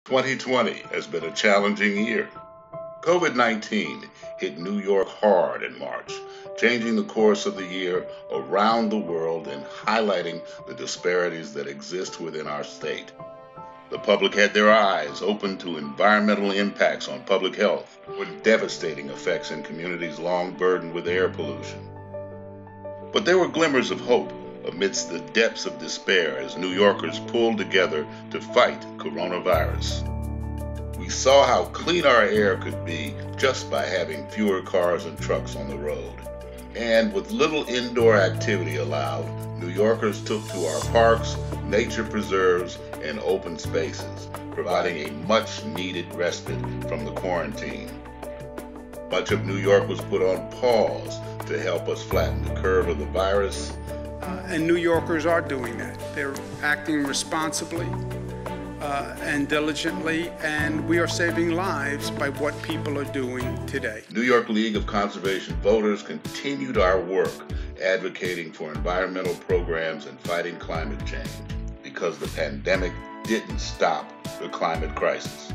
2020 has been a challenging year. COVID-19 hit New York hard in March, changing the course of the year around the world and highlighting the disparities that exist within our state. The public had their eyes open to environmental impacts on public health, with devastating effects in communities long burdened with air pollution. But there were glimmers of hope amidst the depths of despair as New Yorkers pulled together to fight coronavirus. We saw how clean our air could be just by having fewer cars and trucks on the road. And with little indoor activity allowed, New Yorkers took to our parks, nature preserves, and open spaces, providing a much-needed respite from the quarantine. Much of New York was put on pause to help us flatten the curve of the virus. And New Yorkers are doing that. They're acting responsibly and diligently, and we are saving lives by what people are doing today. New York League of Conservation Voters continued our work advocating for environmental programs and fighting climate change because the pandemic didn't stop the climate crisis.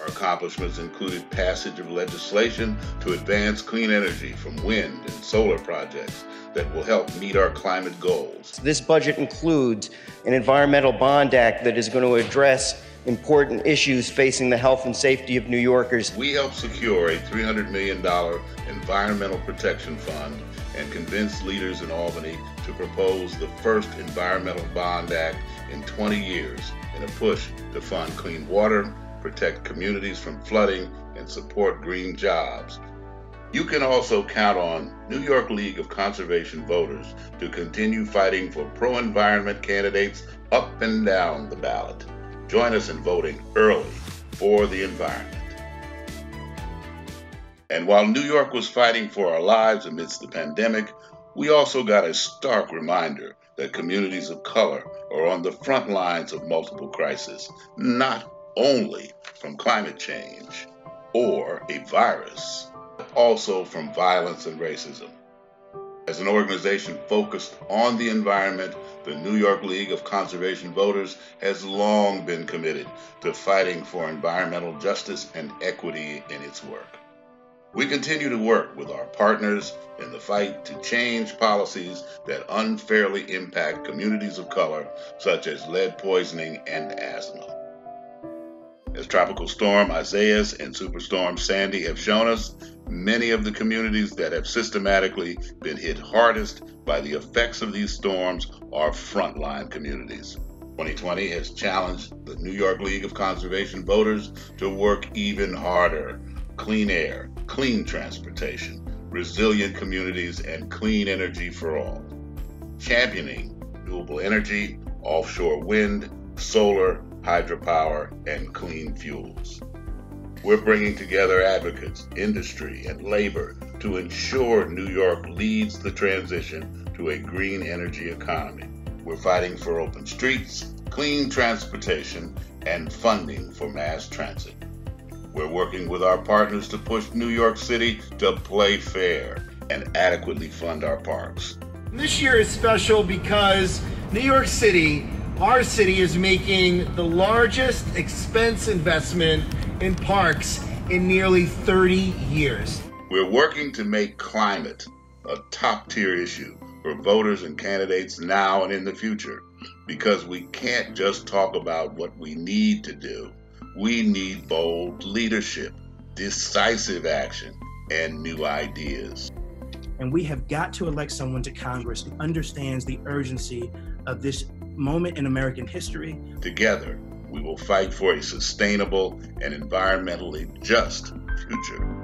Our accomplishments included passage of legislation to advance clean energy from wind and solar projects that will help meet our climate goals. This budget includes an environmental bond act that is going to address important issues facing the health and safety of New Yorkers. We helped secure a $300 million environmental protection fund and convinced leaders in Albany to propose the first environmental bond act in 20 years in a push to fund clean water, protect communities from flooding, and support green jobs. You can also count on New York League of Conservation Voters to continue fighting for pro-environment candidates up and down the ballot. Join us in voting early for the environment. And while New York was fighting for our lives amidst the pandemic, we also got a stark reminder that communities of color are on the front lines of multiple crises, not only from climate change or a virus, but also from violence and racism. As an organization focused on the environment, the New York League of Conservation Voters has long been committed to fighting for environmental justice and equity in its work. We continue to work with our partners in the fight to change policies that unfairly impact communities of color, such as lead poisoning and asthma. As Tropical Storm Isaias and Superstorm Sandy have shown us, many of the communities that have systematically been hit hardest by the effects of these storms are frontline communities. 2020 has challenged the New York League of Conservation Voters to work even harder. Clean air, clean transportation, resilient communities, and clean energy for all. Championing renewable energy, offshore wind, solar, hydropower, and clean fuels. We're bringing together advocates, industry, and labor to ensure New York leads the transition to a green energy economy. We're fighting for open streets, clean transportation, and funding for mass transit. We're working with our partners to push New York City to play fair and adequately fund our parks. This year is special because New York City, our city, is making the largest expense investment in parks in nearly 30 years. We're working to make climate a top-tier issue for voters and candidates now and in the future, because we can't just talk about what we need to do. We need bold leadership, decisive action, and new ideas. And we have got to elect someone to Congress who understands the urgency of this moment in American history. Together, we will fight for a sustainable and environmentally just future.